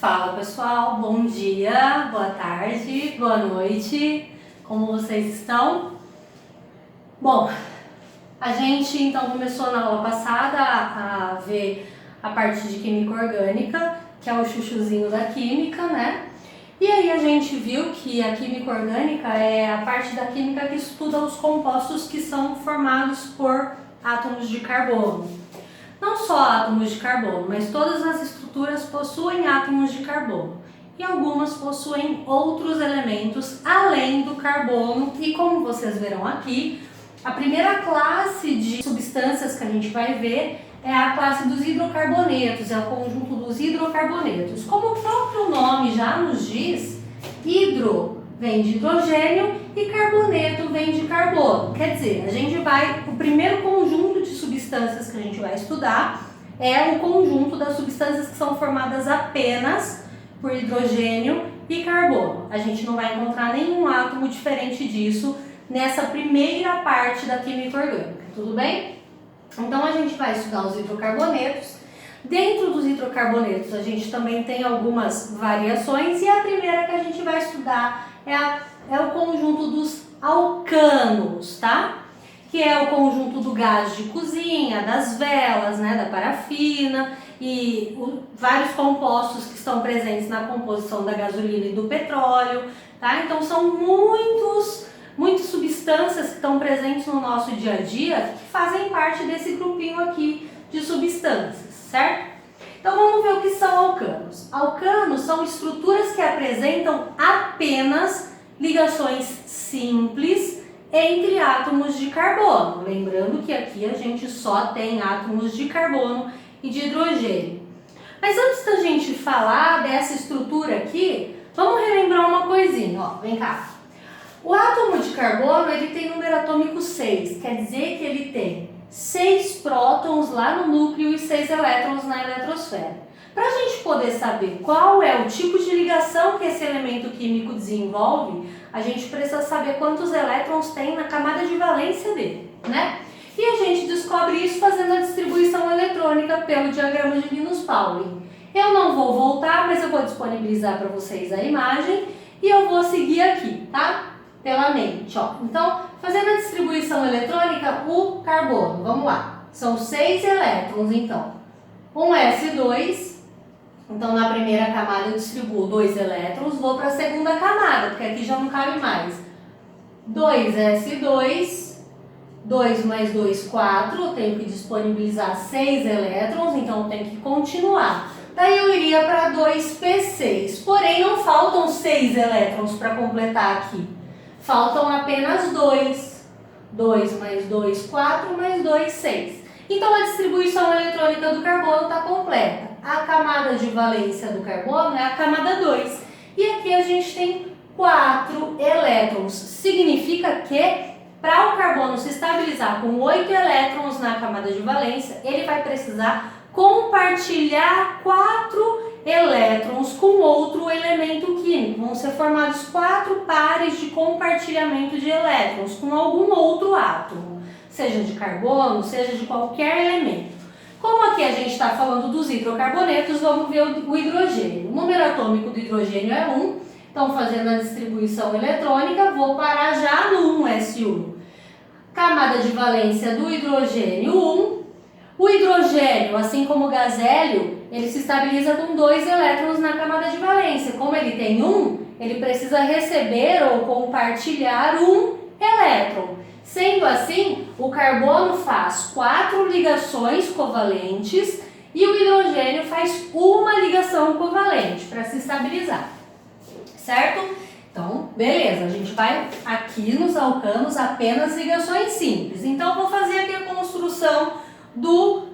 Fala pessoal, bom dia, boa tarde, boa noite, como vocês estão? Bom, a gente então começou na aula passada a ver a parte de química orgânica, que é o chuchuzinho da química, né? E aí a gente viu que a química orgânica é a parte da química que estuda os compostos que são formados por átomos de carbono. Não só átomos de carbono, mas todas as estruturas possuem átomos de carbono. E algumas possuem outros elementos além do carbono. E como vocês verão aqui, a primeira classe de substâncias que a gente vai ver é a classe dos hidrocarbonetos, é o conjunto dos hidrocarbonetos. Como o próprio nome já nos diz, hidro vem de hidrogênio e carboneto vem de carbono. Quer dizer, o primeiro conjunto de substâncias que a gente vai estudar é o conjunto das substâncias que são formadas apenas por hidrogênio e carbono. A gente não vai encontrar nenhum átomo diferente disso nessa primeira parte da química orgânica, tudo bem? Então a gente vai estudar os hidrocarbonetos. Dentro dos hidrocarbonetos a gente também tem algumas variações e a primeira que a gente vai estudar é o conjunto dos alcanos, tá? Que é o conjunto do gás de cozinha, das velas, né, da parafina e vários compostos que estão presentes na composição da gasolina e do petróleo, tá? Então são muitas substâncias que estão presentes no nosso dia a dia que fazem parte desse grupinho aqui de substâncias, certo? Então vamos ver o que são alcanos. Alcanos são estruturas que apresentam apenas ligações simples entre átomos de carbono. Lembrando que aqui a gente só tem átomos de carbono e de hidrogênio. Mas antes da gente falar dessa estrutura aqui, vamos relembrar uma coisinha, ó, vem cá. O átomo de carbono, ele tem número atômico 6, quer dizer que ele tem 6 prótons lá no núcleo e 6 elétrons na eletrosfera. Para a gente poder saber qual é o tipo de ligação que esse elemento químico desenvolve, a gente precisa saber quantos elétrons tem na camada de valência dele, né? E a gente descobre isso fazendo a distribuição eletrônica pelo diagrama de Linus-Pauling. Eu não vou voltar, mas eu vou disponibilizar para vocês a imagem e eu vou seguir aqui, tá? Pela mente, ó. Então, fazendo a distribuição eletrônica, o carbono, vamos lá. São 6 elétrons, então. Um S2, então na primeira camada eu distribuo 2 elétrons, vou para a segunda camada, porque aqui já não cabe mais. 2S2, 2 mais 2, 4, eu tenho que disponibilizar 6 elétrons, então eu tenho que continuar. Daí eu iria para 2P6, porém não faltam 6 elétrons para completar aqui. Faltam apenas 2. 2 mais 2, 4, mais 2, 6. Então a distribuição eletrônica do carbono está completa. A camada de valência do carbono é a camada 2. E aqui a gente tem 4 elétrons. Significa que para o carbono se estabilizar com 8 elétrons na camada de valência, ele vai precisar compartilhar 4 elétrons com outro elemento químico. Vão ser formados 4 pares de compartilhamento de elétrons com algum outro átomo, seja de carbono, seja de qualquer elemento. Como aqui a gente está falando dos hidrocarbonetos, vamos ver o hidrogênio. O número atômico do hidrogênio é 1, então fazendo a distribuição eletrônica, vou parar já no 1s1. Camada de valência do hidrogênio 1. O hidrogênio, assim como o gás hélio, ele se estabiliza com 2 elétrons na camada de valência. Como ele tem 1, ele precisa receber ou compartilhar 1 elétron. Sendo assim, o carbono faz 4 ligações covalentes e o hidrogênio faz uma ligação covalente para se estabilizar. Certo? Então, beleza, a gente vai aqui nos alcanos apenas ligações simples. Então, eu vou fazer aqui a construção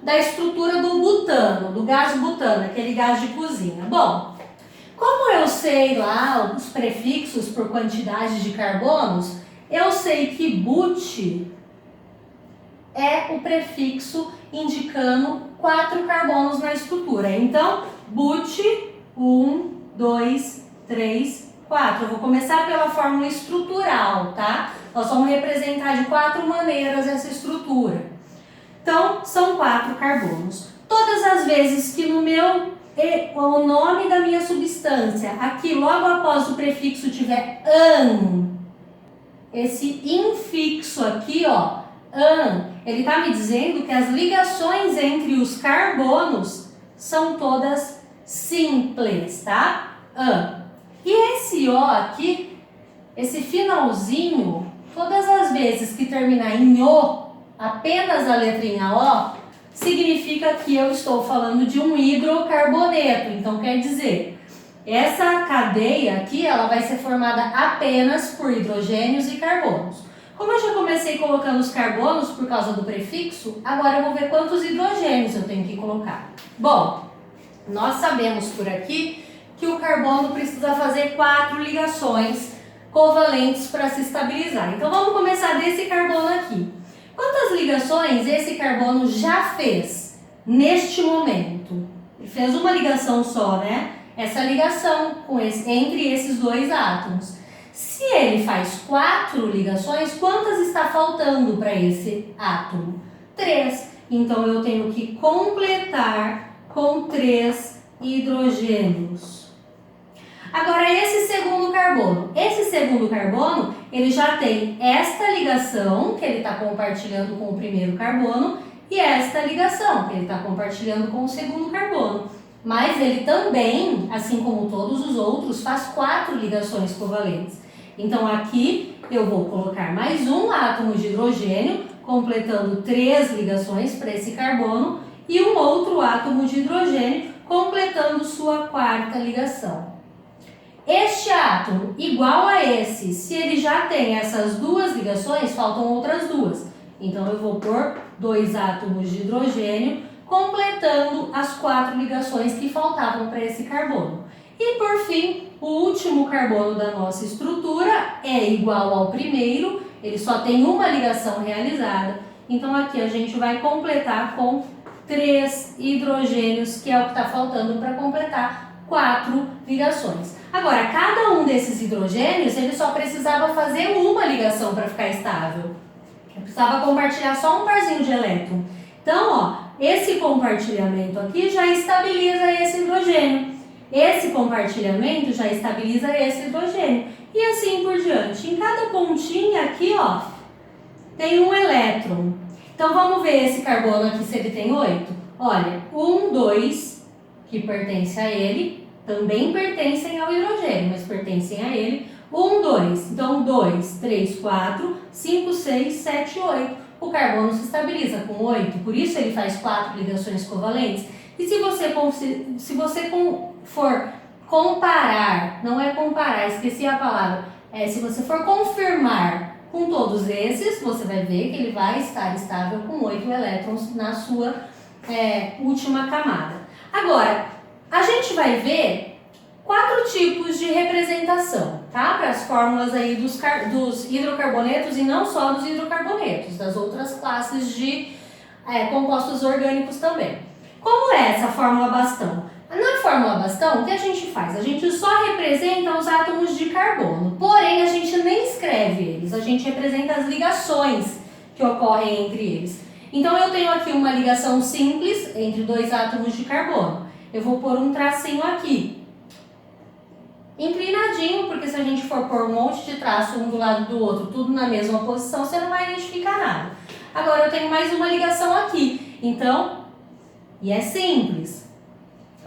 da estrutura do butano, do gás butano, aquele gás de cozinha. Bom, como eu sei lá os prefixos por quantidade de carbonos, eu sei que but é o prefixo indicando 4 carbonos na estrutura. Então, but 1, 2, 3, 4. Eu vou começar pela fórmula estrutural, tá? Nós vamos representar de 4 maneiras essa estrutura. Então, são 4 carbonos. Todas as vezes que no meu o nome da minha substância, aqui logo após o prefixo tiver an, esse infixo aqui, ó, an, ele está me dizendo que as ligações entre os carbonos são todas simples, tá? An. E esse O aqui, esse finalzinho, todas as vezes que terminar em O, apenas a letrinha O, significa que eu estou falando de um hidrocarboneto. Então, quer dizer, essa cadeia aqui, ela vai ser formada apenas por hidrogênios e carbonos. Como eu já comecei colocando os carbonos por causa do prefixo, agora eu vou ver quantos hidrogênios eu tenho que colocar. Bom, nós sabemos por aqui que o carbono precisa fazer 4 ligações covalentes para se estabilizar. Então, vamos começar desse carbono aqui. Quantas ligações esse carbono já fez neste momento? Ele fez uma ligação só, né? Essa ligação entre esses dois átomos. Se ele faz 4 ligações, quantas está faltando para esse átomo? 3. Então, eu tenho que completar com 3 hidrogênios. Agora, esse segundo carbono, ele já tem esta ligação, que ele está compartilhando com o primeiro carbono, e esta ligação, que ele está compartilhando com o segundo carbono. Mas ele também, assim como todos os outros, faz 4 ligações covalentes. Então, aqui eu vou colocar mais um átomo de hidrogênio, completando 3 ligações para esse carbono, e um outro átomo de hidrogênio, completando sua 4ª ligação. Este átomo, igual a esse, se ele já tem essas 2 ligações, faltam outras 2. Então, eu vou pôr 2 átomos de hidrogênio, completando as 4 ligações que faltavam para esse carbono. E, por fim, o último carbono da nossa estrutura é igual ao primeiro, ele só tem uma ligação realizada. Então, aqui a gente vai completar com 3 hidrogênios, que é o que está faltando para completar 4 ligações. Agora, cada um desses hidrogênios, ele só precisava fazer uma ligação para ficar estável. Eu precisava compartilhar só um parzinho de elétron. Então, ó, esse compartilhamento aqui já estabiliza esse hidrogênio. Esse compartilhamento já estabiliza esse hidrogênio. E assim por diante. Em cada pontinha aqui, ó, tem um elétron. Então, vamos ver esse carbono aqui se ele tem 8. Olha, 1, 2, que pertence a ele, também pertencem ao hidrogênio, mas pertencem a ele. 1, 2. Então, 2, 3, 4, 5, 6, 7, 8. O carbono se estabiliza com 8, por isso ele faz 4 ligações covalentes. E se você for comparar, não é comparar, esqueci a palavra, se você for confirmar com todos esses, você vai ver que ele vai estar estável com 8 elétrons na sua última camada. Agora, a gente vai ver 4 tipos de representação, tá? Para as fórmulas aí dos hidrocarbonetos e não só dos hidrocarbonetos, das outras classes de compostos orgânicos também. Como é essa fórmula bastão? Na fórmula bastão, o que a gente faz? A gente só representa os átomos de carbono, porém a gente nem escreve eles, a gente representa as ligações que ocorrem entre eles. Então eu tenho aqui uma ligação simples entre 2 átomos de carbono. Eu vou pôr um tracinho aqui, inclinadinho, porque se a gente for pôr um monte de traço um do lado do outro, tudo na mesma posição, você não vai identificar nada. Agora eu tenho mais uma ligação aqui, então, e é simples,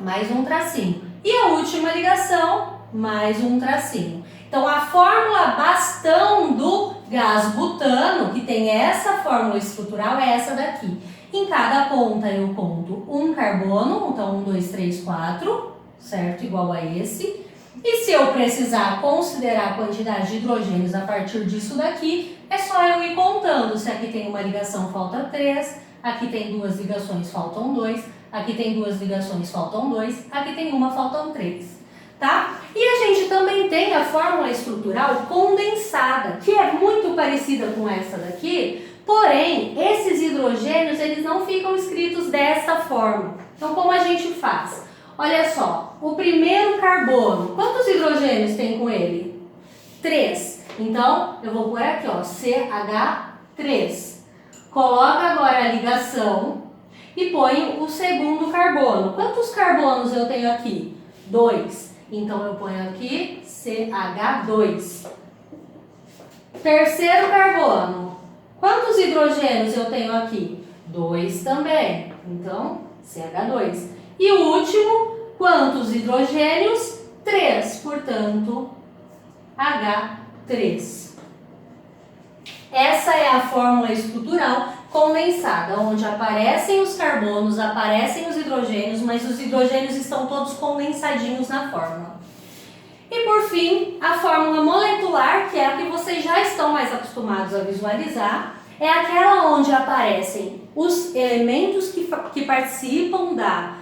mais um tracinho. E a última ligação, mais um tracinho. Então a fórmula bastão do gás butano, que tem essa fórmula estrutural, é essa daqui. Em cada ponta eu conto um carbono, então 1, 2, 3, 4, certo? Igual a esse. E se eu precisar considerar a quantidade de hidrogênios a partir disso daqui, é só eu ir contando. Se aqui tem uma ligação, falta 3, aqui tem 2 ligações, faltam 2, aqui tem 2 ligações, faltam 2, aqui tem uma, faltam 3. Tá? E a gente também tem a fórmula estrutural condensada, que é muito parecida com essa daqui, porém, esses hidrogênios, eles não ficam escritos dessa forma. Então, como a gente faz? Olha só, o primeiro carbono, quantos hidrogênios tem com ele? 3. Então, eu vou pôr aqui, ó, CH3. Coloca agora a ligação e ponho o segundo carbono. Quantos carbonos eu tenho aqui? 2. Então eu ponho aqui CH2. Terceiro carbono. Quantos hidrogênios eu tenho aqui? 2 também. Então, CH2. E o último, quantos hidrogênios? 3. Portanto, H3. Essa é a fórmula estrutural condensada, onde aparecem os carbonos, aparecem os hidrogênios, mas os hidrogênios estão todos condensadinhos na fórmula. E por fim, a fórmula molecular, que é a que vocês já estão mais acostumados a visualizar, é aquela onde aparecem os elementos que participam da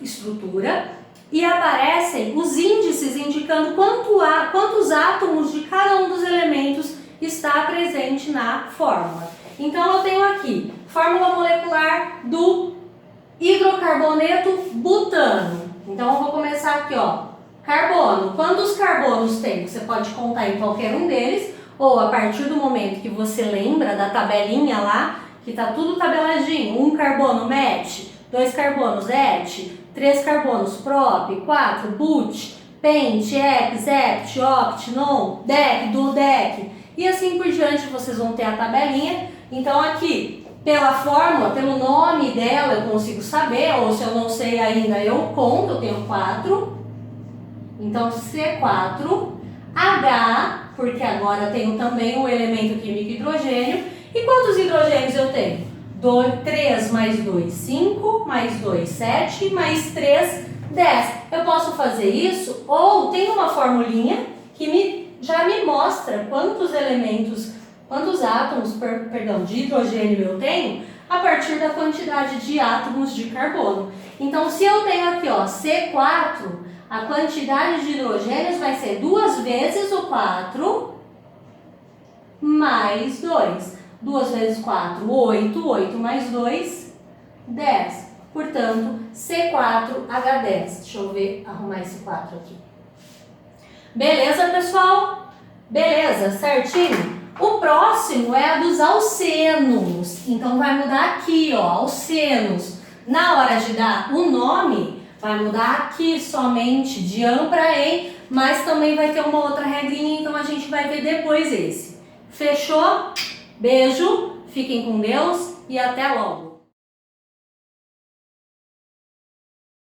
estrutura e aparecem os índices indicando quantos átomos de cada um dos elementos está presente na fórmula. Então eu tenho aqui fórmula molecular do hidrocarboneto butano. Então eu vou começar aqui, ó. Carbono. Quantos carbonos tem? Você pode contar em qualquer um deles, ou a partir do momento que você lembra da tabelinha lá, que tá tudo tabeladinho. 1 carbono met, 2 carbonos et, 3 carbonos prop, 4 but, pent, ex, hept, oct, non, dec, duodec. E assim por diante vocês vão ter a tabelinha. Então aqui, pela fórmula, pelo nome dela eu consigo saber, ou se eu não sei ainda eu conto, eu tenho 4. Então C4, H, porque agora eu tenho também o elemento químico hidrogênio. E quantos hidrogênios eu tenho? 3 mais 2, 5, mais 2, 7, mais 3, 10. Eu posso fazer isso, ou tem uma formulinha que já me mostra quantos elementos, quantos átomos, de hidrogênio eu tenho a partir da quantidade de átomos de carbono. Então, se eu tenho aqui, ó, C4, a quantidade de hidrogênios vai ser 2 vezes o 4 mais 2. 2 vezes 4, 8. 8 mais 2, 10. Portanto, C4H10. Deixa eu ver, arrumar esse 4 aqui. Beleza, pessoal? Beleza, certinho? O próximo é a dos alcenos. Então, vai mudar aqui, ó, alcenos. Na hora de dar o nome, vai mudar aqui somente de AN para EN, mas também vai ter uma outra regrinha, então a gente vai ver depois esse. Fechou? Beijo, fiquem com Deus e até logo!